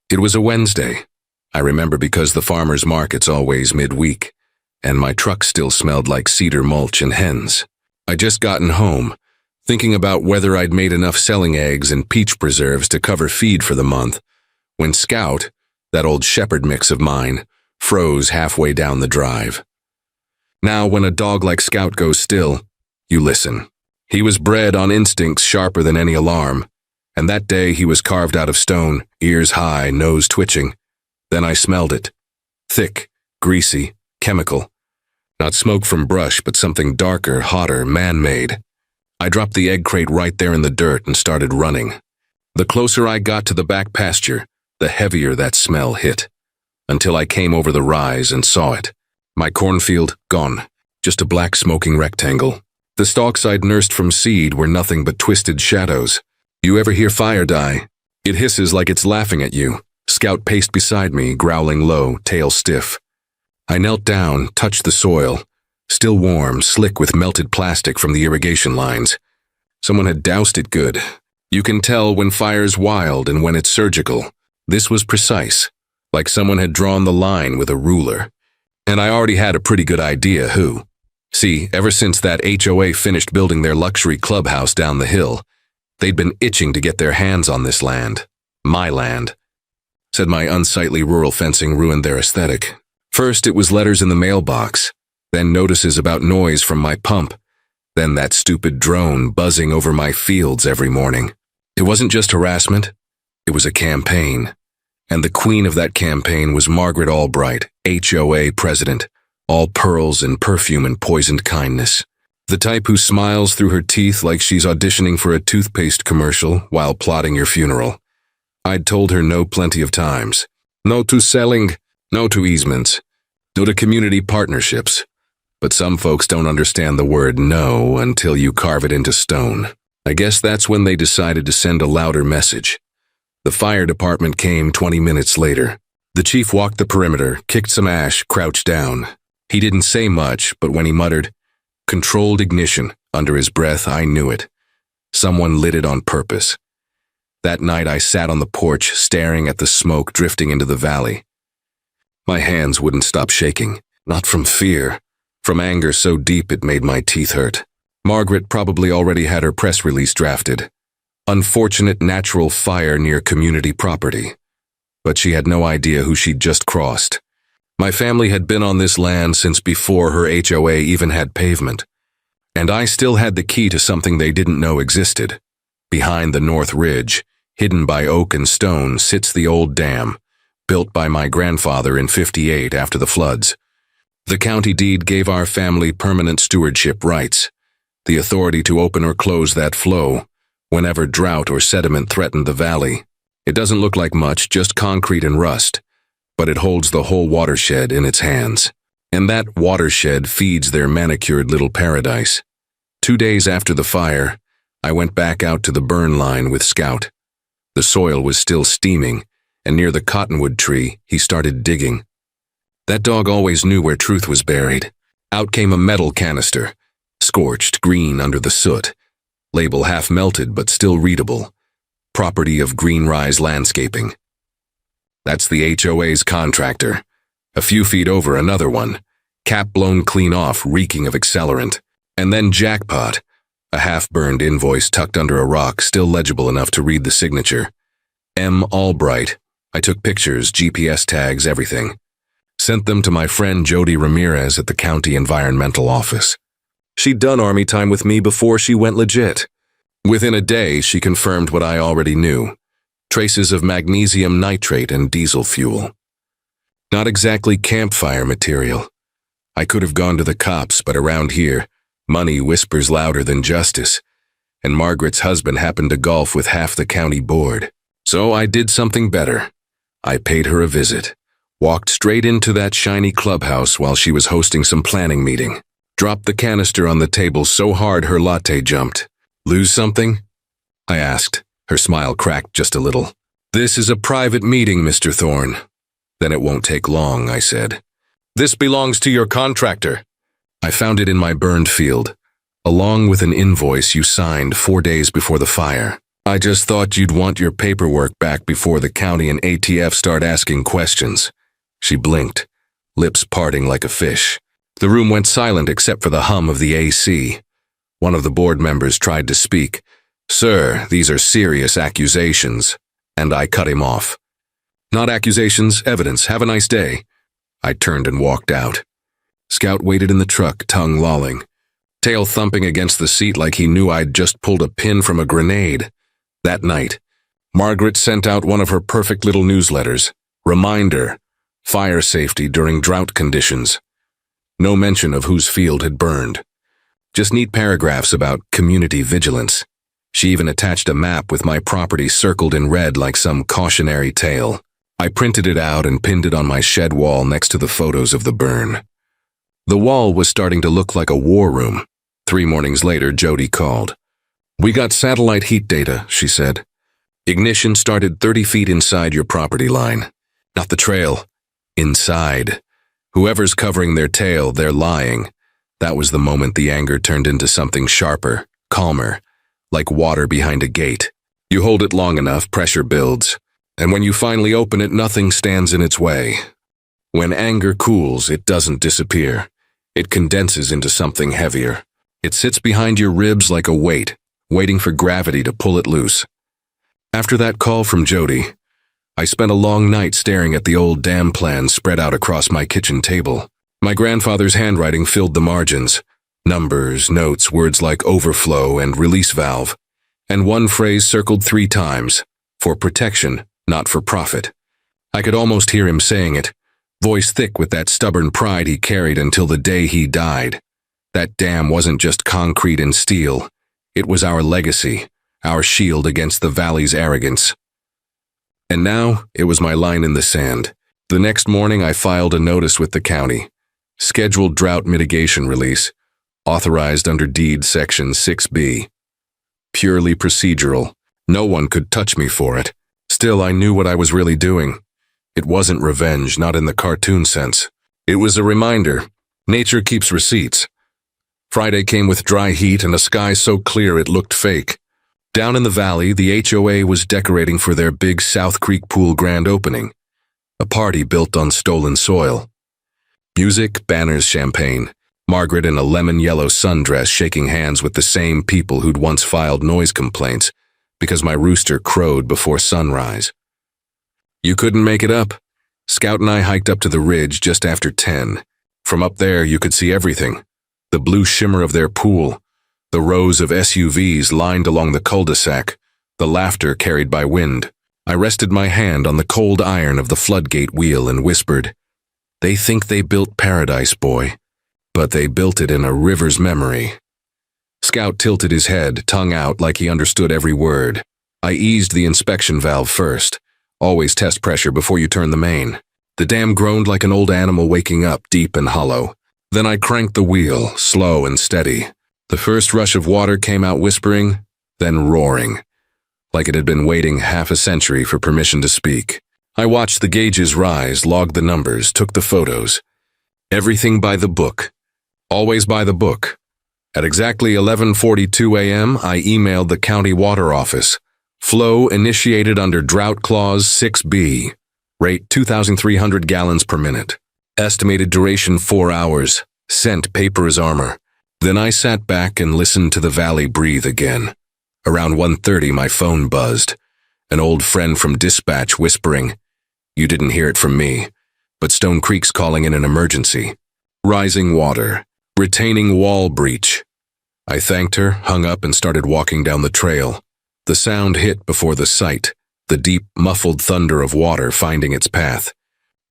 It was a Wednesday. I remember because the farmers' market's always midweek, and my truck still smelled like cedar mulch and hens. I'd just gotten home, thinking about whether I'd made enough selling eggs and peach preserves to cover feed for the month, when Scout, that old shepherd mix of mine, froze halfway down the drive. Now, when a dog like Scout goes still, you listen. He was bred on instincts sharper than any alarm, and that day he was carved out of stone, ears high, nose twitching. Then I smelled it. Thick, greasy, chemical. Not smoke from brush, but something darker, hotter, man-made. I dropped the egg crate right there in the dirt and started running. The closer I got to the back pasture, the heavier that smell hit, until I came over the rise and saw it. My cornfield, gone. Just a black smoking rectangle. The stalks I'd nursed from seed were nothing but twisted shadows. You ever hear fire die? It hisses like it's laughing at you. Scout paced beside me, growling low, tail stiff. I knelt down, touched the soil. Still warm, slick with melted plastic from the irrigation lines. Someone had doused it good. You can tell when fire's wild and when it's surgical. This was precise, like someone had drawn the line with a ruler. And I already had a pretty good idea who. See, ever since that HOA finished building their luxury clubhouse down the hill, they'd been itching to get their hands on this land. My land. Said my unsightly rural fencing ruined their aesthetic. First it was letters in the mailbox, then notices about noise from my pump, then that stupid drone buzzing over my fields every morning. It wasn't just harassment, it was a campaign. And the queen of that campaign was Margaret Albright, HOA president, all pearls and perfume and poisoned kindness. The type who smiles through her teeth like she's auditioning for a toothpaste commercial while plotting your funeral. I'd told her no plenty of times. No to selling, no to easements, no to community partnerships. But some folks don't understand the word no until you carve it into stone. I guess that's when they decided to send a louder message. The fire department came 20 minutes later. The chief walked the perimeter, kicked some ash, crouched down. He didn't say much, but when he muttered, "Controlled ignition," under his breath, I knew it. Someone lit it on purpose. That night I sat on the porch, staring at the smoke drifting into the valley. My hands wouldn't stop shaking, not from fear, from anger so deep it made my teeth hurt. Margaret probably already had her press release drafted. Unfortunate natural fire near community property. But she had no idea who she'd just crossed. My family had been on this land since before her HOA even had pavement. And I still had the key to something they didn't know existed. Behind the North Ridge, hidden by oak and stone, sits the old dam, built by my grandfather in '58 after the floods. The county deed gave our family permanent stewardship rights, the authority to open or close that flow whenever drought or sediment threatened the valley. It doesn't look like much, just concrete and rust, but it holds the whole watershed in its hands. And that watershed feeds their manicured little paradise. 2 days after the fire, I went back out to the burn line with Scout. The soil was still steaming, and near the cottonwood tree, he started digging. That dog always knew where truth was buried. Out came a metal canister, scorched green under the soot, label half melted but still readable, property of Green Rise Landscaping. That's the HOA's contractor. A few feet over another one, cap blown clean off, reeking of accelerant. And then jackpot, a half-burned invoice tucked under a rock, still legible enough to read the signature. M. Albright. I took pictures, GPS tags, everything. Sent them to my friend Jody Ramirez at the county environmental office. She'd done Army time with me before she went legit. Within a day, she confirmed what I already knew. Traces of magnesium nitrate and diesel fuel. Not exactly campfire material. I could have gone to the cops, but around here, money whispers louder than justice, and Margaret's husband happened to golf with half the county board. So I did something better. I paid her a visit, walked straight into that shiny clubhouse while she was hosting some planning meeting, dropped the canister on the table so hard her latte jumped. "Lose something?" I asked. Her smile cracked just a little. "This is a private meeting, Mr. Thorne." "Then it won't take long," I said. "This belongs to your contractor." I found it in my burned field, along with an invoice you signed 4 days before the fire. I just thought you'd want your paperwork back before the county and ATF start asking questions. She blinked, lips parting like a fish. The room went silent except for the hum of the AC. One of the board members tried to speak. "Sir, these are serious accusations." And I cut him off. "Not accusations, evidence. Have a nice day." I turned and walked out. Scout waited in the truck, tongue lolling, tail thumping against the seat like he knew I'd just pulled a pin from a grenade. That night, Margaret sent out one of her perfect little newsletters. Reminder: fire safety during drought conditions. No mention of whose field had burned. Just neat paragraphs about community vigilance. She even attached a map with my property circled in red like some cautionary tale. I printed it out and pinned it on my shed wall next to the photos of the burn. The wall was starting to look like a war room. 3 mornings later, Jody called. "We got satellite heat data," she said. "Ignition started 30 feet inside your property line. Not the trail. Inside. Whoever's covering their tail, they're lying." That was the moment the anger turned into something sharper, calmer, like water behind a gate. You hold it long enough, pressure builds. And when you finally open it, nothing stands in its way. When anger cools, it doesn't disappear. It condenses into something heavier. It sits behind your ribs like a weight, waiting for gravity to pull it loose. After that call from Jody, I spent a long night staring at the old dam plans spread out across my kitchen table. My grandfather's handwriting filled the margins. Numbers, notes, words like overflow and release valve. And one phrase circled 3 times: for protection, not for profit. I could almost hear him saying it, voice thick with that stubborn pride he carried until the day he died. That dam wasn't just concrete and steel. It was our legacy, our shield against the valley's arrogance. And now, it was my line in the sand. The next morning, I filed a notice with the county. Scheduled drought mitigation release, authorized under deed section 6B. Purely procedural. No one could touch me for it. Still, I knew what I was really doing. It wasn't revenge, not in the cartoon sense. It was a reminder. Nature keeps receipts. Friday came with dry heat and a sky so clear it looked fake. Down in the valley, the HOA was decorating for their big South Creek Pool grand opening. A party built on stolen soil. Music, banners, champagne. Margaret in a lemon-yellow sundress shaking hands with the same people who'd once filed noise complaints because my rooster crowed before sunrise. You couldn't make it up. Scout and I hiked up to the ridge just after 10. From up there, you could see everything. The blue shimmer of their pool, the rows of SUVs lined along the cul-de-sac, the laughter carried by wind. I rested my hand on the cold iron of the floodgate wheel and whispered, "They think they built paradise, boy, but they built it in a river's memory." Scout tilted his head, tongue out like he understood every word. I eased the inspection valve first. Always test pressure before you turn the main. The dam groaned like an old animal waking up, deep and hollow. Then I cranked the wheel, slow and steady. The first rush of water came out whispering, then roaring, like it had been waiting half a century for permission to speak. I watched the gauges rise, logged the numbers, took the photos. Everything by the book. Always by the book. At exactly 11:42 a.m., I emailed the county water office. Flow initiated under Drought Clause 6B. Rate 2,300 gallons per minute. Estimated duration 4 hours. Sent paper as armor. Then I sat back and listened to the valley breathe again. Around 1:30, my phone buzzed. An old friend from dispatch whispering, "You didn't hear it from me, but Stone Creek's calling in an emergency. Rising water. Retaining wall breach." I thanked her, hung up, and started walking down the trail. The sound hit before the sight, the deep, muffled thunder of water finding its path.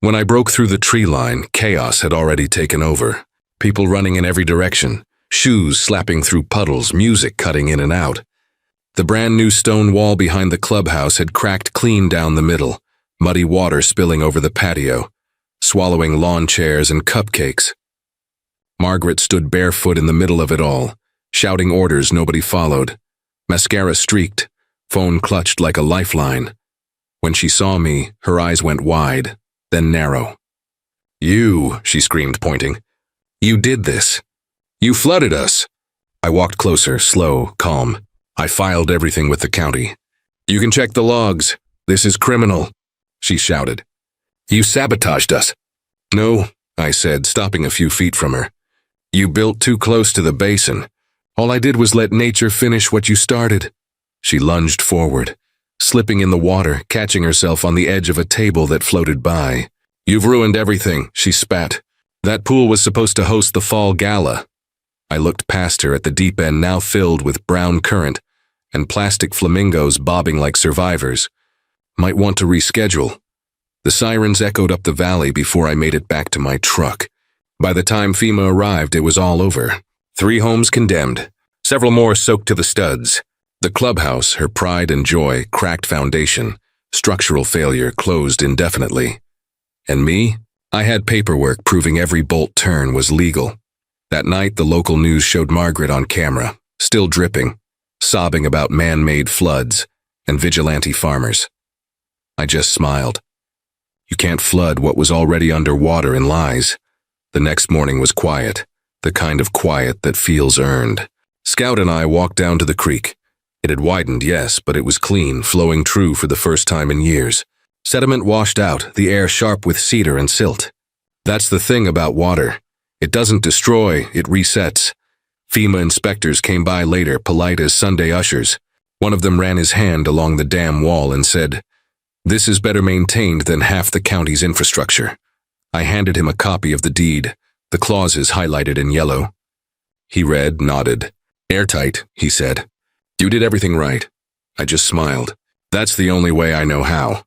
When I broke through the tree line, chaos had already taken over. People running in every direction, shoes slapping through puddles, music cutting in and out. The brand new stone wall behind the clubhouse had cracked clean down the middle, muddy water spilling over the patio, swallowing lawn chairs and cupcakes. Margaret stood barefoot in the middle of it all, shouting orders nobody followed. Mascara streaked, phone clutched like a lifeline. When she saw me, her eyes went wide, then narrow. "You," she screamed, pointing. "You did this. You flooded us." I walked closer, slow, calm. I filed everything with the county. "You can check the logs. This is criminal," she shouted. "You sabotaged us." "No," I said, stopping a few feet from her. "You built too close to the basin. All I did was let nature finish what you started." She lunged forward, slipping in the water, catching herself on the edge of a table that floated by. "You've ruined everything," she spat. "That pool was supposed to host the fall gala." I looked past her at the deep end now filled with brown current and plastic flamingos bobbing like survivors. "Might want to reschedule." The sirens echoed up the valley before I made it back to my truck. By the time FEMA arrived, it was all over. 3 homes condemned, several more soaked to the studs. The clubhouse, her pride and joy, cracked foundation, structural failure, closed indefinitely. And me? I had paperwork proving every bolt turn was legal. That night, the local news showed Margaret on camera, still dripping, sobbing about man-made floods and vigilante farmers. I just smiled. You can't flood what was already underwater in lies. The next morning was quiet, the kind of quiet that feels earned. Scout and I walked down to the creek. It had widened, yes, but it was clean, flowing true for the first time in years. Sediment washed out, the air sharp with cedar and silt. That's the thing about water. It doesn't destroy, it resets. FEMA inspectors came by later, polite as Sunday ushers. One of them ran his hand along the dam wall and said, "This is better maintained than half the county's infrastructure." I handed him a copy of the deed, the clauses highlighted in yellow. He read, nodded. "Airtight," he said. "You did everything right." I just smiled. That's the only way I know how.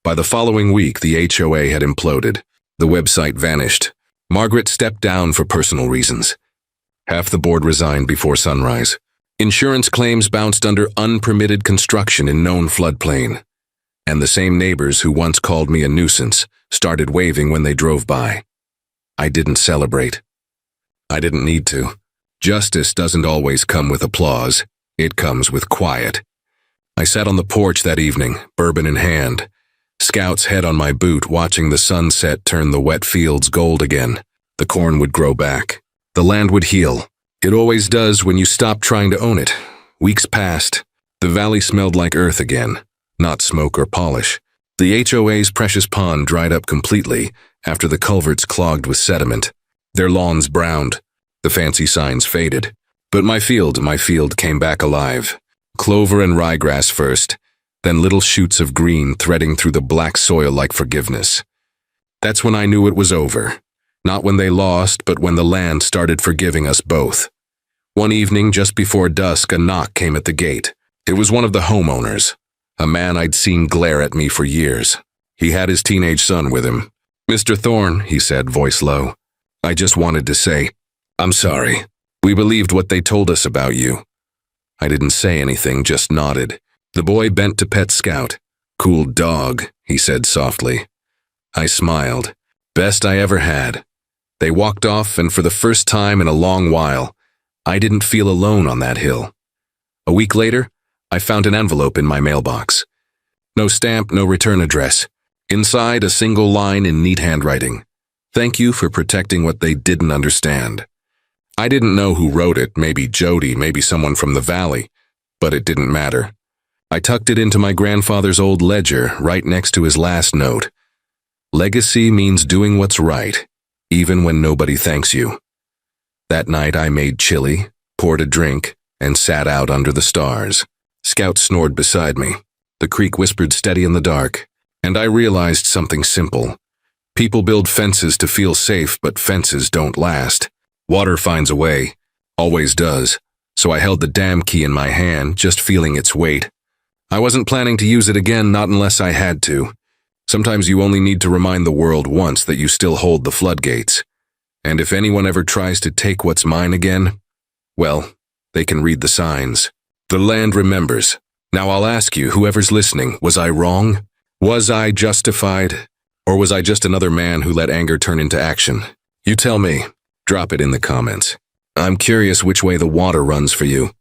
By the following week, the HOA had imploded. The website vanished. Margaret stepped down for personal reasons. Half the board resigned before sunrise. Insurance claims bounced under unpermitted construction in known floodplain. And the same neighbors who once called me a nuisance started waving when they drove by. I didn't celebrate. I didn't need to. Justice doesn't always come with applause. It comes with quiet. I sat on the porch that evening, bourbon in hand, Scout's head on my boot, watching the sunset turn the wet fields gold again. The corn would grow back. The land would heal. It always does when you stop trying to own it. Weeks passed. The valley smelled like earth again, not smoke or polish. The HOA's precious pond dried up completely after the culverts clogged with sediment. Their lawns browned. The fancy signs faded. But my field came back alive. Clover and ryegrass first, then little shoots of green threading through the black soil like forgiveness. That's when I knew it was over. Not when they lost, but when the land started forgiving us both. One evening, just before dusk, a knock came at the gate. It was one of the homeowners, a man I'd seen glare at me for years. He had his teenage son with him. "Mr. Thorne," he said, voice low. "I just wanted to say, I'm sorry. We believed what they told us about you." I didn't say anything, just nodded. The boy bent to pet Scout. "Cool dog," he said softly. I smiled. Best I ever had. They walked off, and for the first time in a long while, I didn't feel alone on that hill. A week later, I found an envelope in my mailbox. No stamp, no return address. Inside, a single line in neat handwriting. "Thank you for protecting what they didn't understand." I didn't know who wrote it, maybe Jody, maybe someone from the valley, but it didn't matter. I tucked it into my grandfather's old ledger, right next to his last note. Legacy means doing what's right, even when nobody thanks you. That night I made chili, poured a drink, and sat out under the stars. Scout snored beside me. The creek whispered steady in the dark, and I realized something simple. People build fences to feel safe, but fences don't last. Water finds a way, always does, so I held the dam key in my hand, just feeling its weight. I wasn't planning to use it again, not unless I had to. Sometimes you only need to remind the world once that you still hold the floodgates. And if anyone ever tries to take what's mine again, well, they can read the signs. The land remembers. Now I'll ask you, whoever's listening, was I wrong? Was I justified? Or was I just another man who let anger turn into action? You tell me. Drop it in the comments. I'm curious which way the water runs for you.